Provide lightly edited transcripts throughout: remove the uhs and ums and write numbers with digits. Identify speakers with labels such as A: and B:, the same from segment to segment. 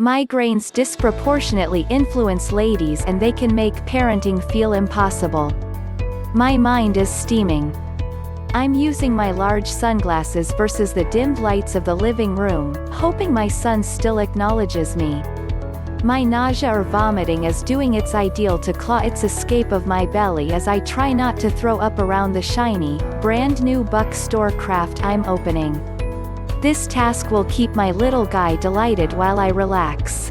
A: Migraines disproportionately influence ladies and they can make parenting feel impossible. My mind is steaming. I'm using my large sunglasses versus the dimmed lights of the living room, hoping my son still acknowledges me. My nausea or vomiting is doing its ideal to claw its escape of my belly as I try not to throw up around the shiny, brand new Buck store craft I'm opening. This task will keep my little guy delighted while I relax.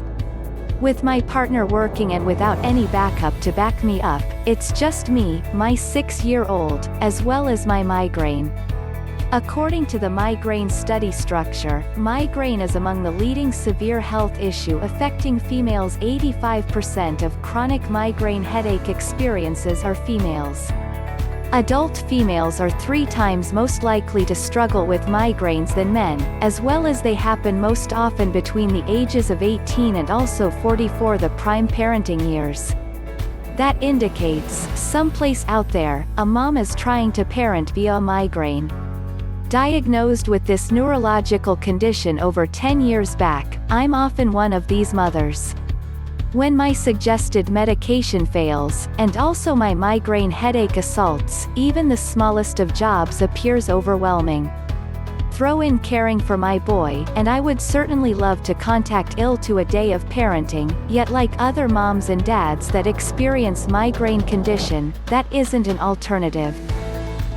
A: With my partner working and without any backup to back me up, it's just me, my 6-year-old, as well as my migraine. According to the migraine study structure, migraine is among the leading severe health issue affecting females. 85% of chronic migraine headache experiences are females. Adult females are 3 times most likely to struggle with migraines than men, as well as they happen most often between the ages of 18 and also 44, the prime parenting years. That indicates, someplace out there, a mom is trying to parent via a migraine. Diagnosed with this neurological condition over 10 years back, I'm often one of these mothers. When my suggested medication fails, and also my migraine headache assaults, even the smallest of jobs appears overwhelming. Throw in caring for my boy, and I would certainly love to contact ill to a day of parenting, yet like other moms and dads that experience migraine condition, that isn't an alternative.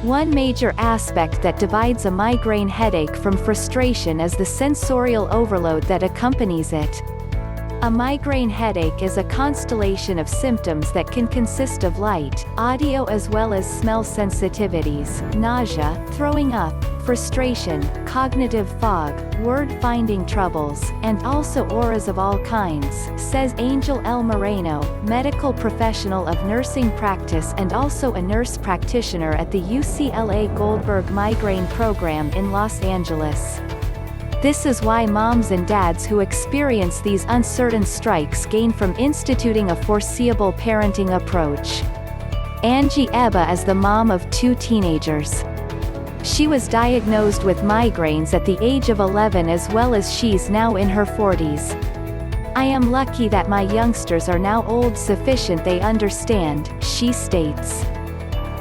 A: One major aspect that divides a migraine headache from frustration is the sensorial overload that accompanies it. A migraine headache is a constellation of symptoms that can consist of light, audio as well as smell sensitivities, nausea, throwing up, frustration, cognitive fog, word-finding troubles, and also auras of all kinds, says Angel L. Moreno, medical professional of nursing practice and also a nurse practitioner at the UCLA Goldberg Migraine Program in Los Angeles. This is why moms and dads who experience these uncertain strikes gain from instituting a foreseeable parenting approach. Angie Ebba is the mom of 2 teenagers. She was diagnosed with migraines at the age of 11 as well as she's now in her 40s. I am lucky that my youngsters are now old sufficient they understand, she states.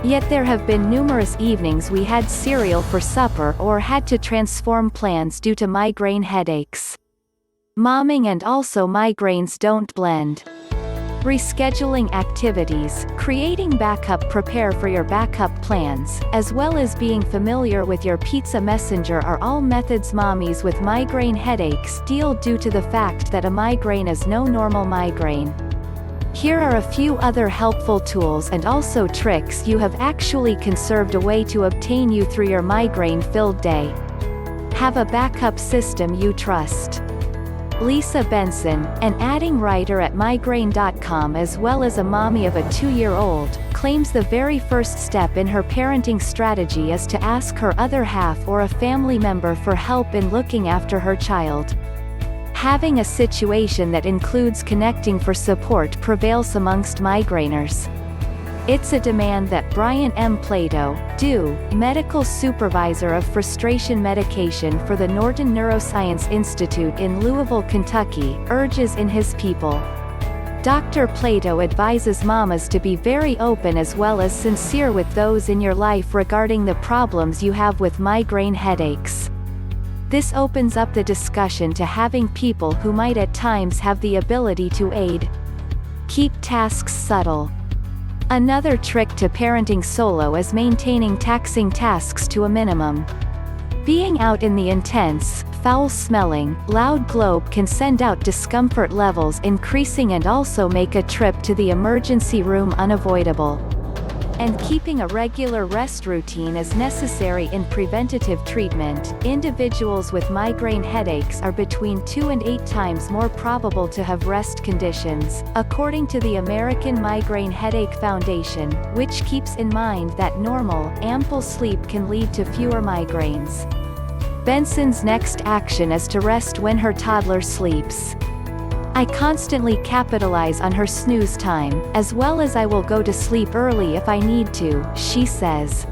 A: Yet there have been numerous evenings we had cereal for supper or had to transform plans due to migraine headaches. Momming and also migraines don't blend. Rescheduling activities, creating backup, prepare for your backup plans, as well as being familiar with your pizza messenger are all methods mommies with migraine headaches deal due to the fact that a migraine is no normal migraine. Here are a few other helpful tools and also tricks you have actually conserved a way to obtain you through your migraine-filled day. Have a backup system you trust. Lisa Benson, an adding writer at migraine.com as well as a mommy of a 2-year-old, claims the very first step in her parenting strategy is to ask her other half or a family member for help in looking after her child. Having a situation that includes connecting for support prevails amongst migraineurs. It's a demand that Brian M. Plato, DO, medical supervisor of frustration medication for the Norton Neuroscience Institute in Louisville, Kentucky, urges in his People. Dr. Plato advises mamas to be very open as well as sincere with those in your life regarding the problems you have with migraine headaches. This opens up the discussion to having people who might at times have the ability to aid. Keep tasks subtle. Another trick to parenting solo is maintaining taxing tasks to a minimum. Being out in the intense, foul-smelling, loud globe can send out discomfort levels increasing and also make a trip to the emergency room unavoidable. And keeping a regular rest routine is necessary in preventative treatment. Individuals with migraine headaches are between 2 and 8 times more probable to have rest conditions, according to the American Migraine Headache Foundation, which keeps in mind that normal, ample sleep can lead to fewer migraines. Benson's next action is to rest when her toddler sleeps. I constantly capitalize on her snooze time, as well as I will go to sleep early if I need to, she says.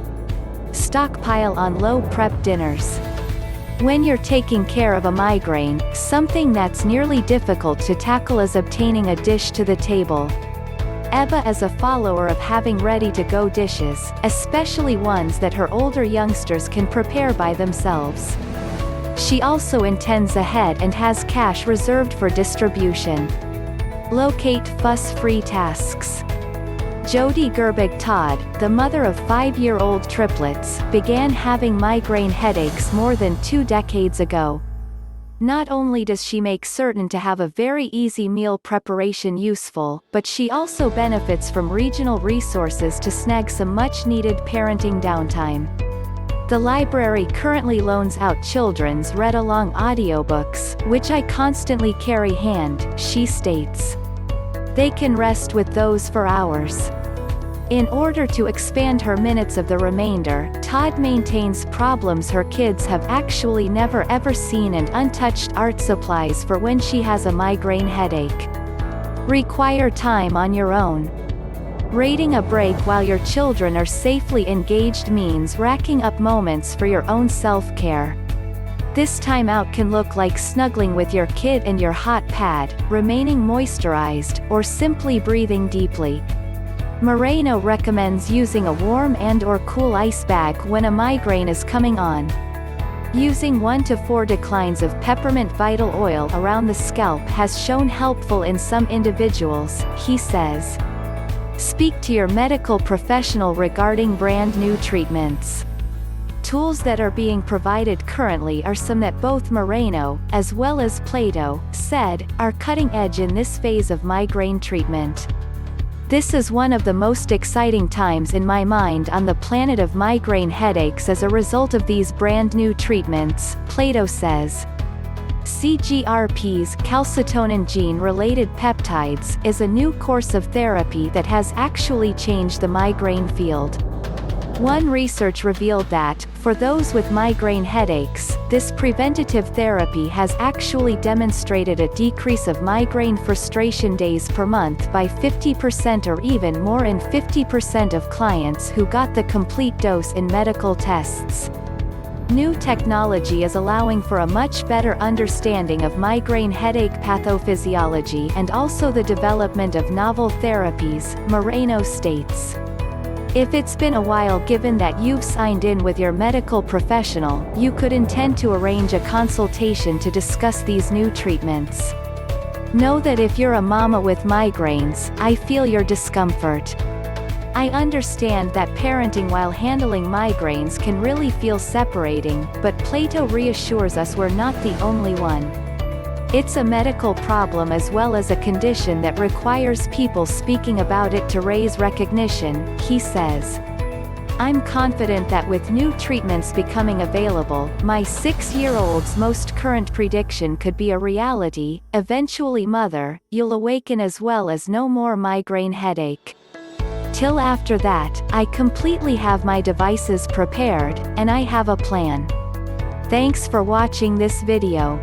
A: Stockpile on low prep dinners. When you're taking care of a migraine, something that's nearly difficult to tackle is obtaining a dish to the table. Eva is a follower of having ready-to-go dishes, especially ones that her older youngsters can prepare by themselves. She also intends ahead and has cash reserved for distribution. Locate fuss-free tasks. Jody Gerbig Todd, the mother of 5-year-old triplets, began having migraine headaches more than 2 decades ago. Not only does she make certain to have a very easy meal preparation useful, but she also benefits from regional resources to snag some much-needed parenting downtime. The library currently loans out children's read-along audiobooks, which I constantly carry hand, she states. They can rest with those for hours. In order to expand her minutes of the remainder, Todd maintains problems her kids have actually never ever seen and untouched art supplies for when she has a migraine headache. Require time on your own. Rating a break while your children are safely engaged means racking up moments for your own self-care. This time out can look like snuggling with your kid in your hot pad, remaining moisturized, or simply breathing deeply. Moreno recommends using a warm and/or cool ice bag when a migraine is coming on. Using 1 to 4 declines of peppermint vital oil around the scalp has shown helpful in some individuals, he says. Speak to your medical professional regarding brand new treatments. Tools that are being provided currently are some that both Moreno, as well as Plato, said, are cutting edge in this phase of migraine treatment. This is one of the most exciting times in my mind on the planet of migraine headaches as a result of these brand new treatments, Plato says. CGRPs, calcitonin gene-related peptides, is a new course of therapy that has actually changed the migraine field. One research revealed that, for those with migraine headaches, this preventative therapy has actually demonstrated a decrease of migraine frustration days per month by 50% or even more in 50% of clients who got the complete dose in medical tests. New technology is allowing for a much better understanding of migraine headache pathophysiology and also the development of novel therapies, Moreno states. If it's been a while given that you've signed in with your medical professional, you could intend to arrange a consultation to discuss these new treatments. Know that if you're a mama with migraines, I feel your discomfort. I understand that parenting while handling migraines can really feel separating, but Plato reassures us we're not the only one. It's a medical problem as well as a condition that requires people speaking about it to raise recognition, he says. I'm confident that with new treatments becoming available, my 6-year-old's most current prediction could be a reality. Eventually, mother, you'll awaken as well as no more migraine headache. Till after that, I completely have my devices prepared, and I have a plan. Thanks for watching this video.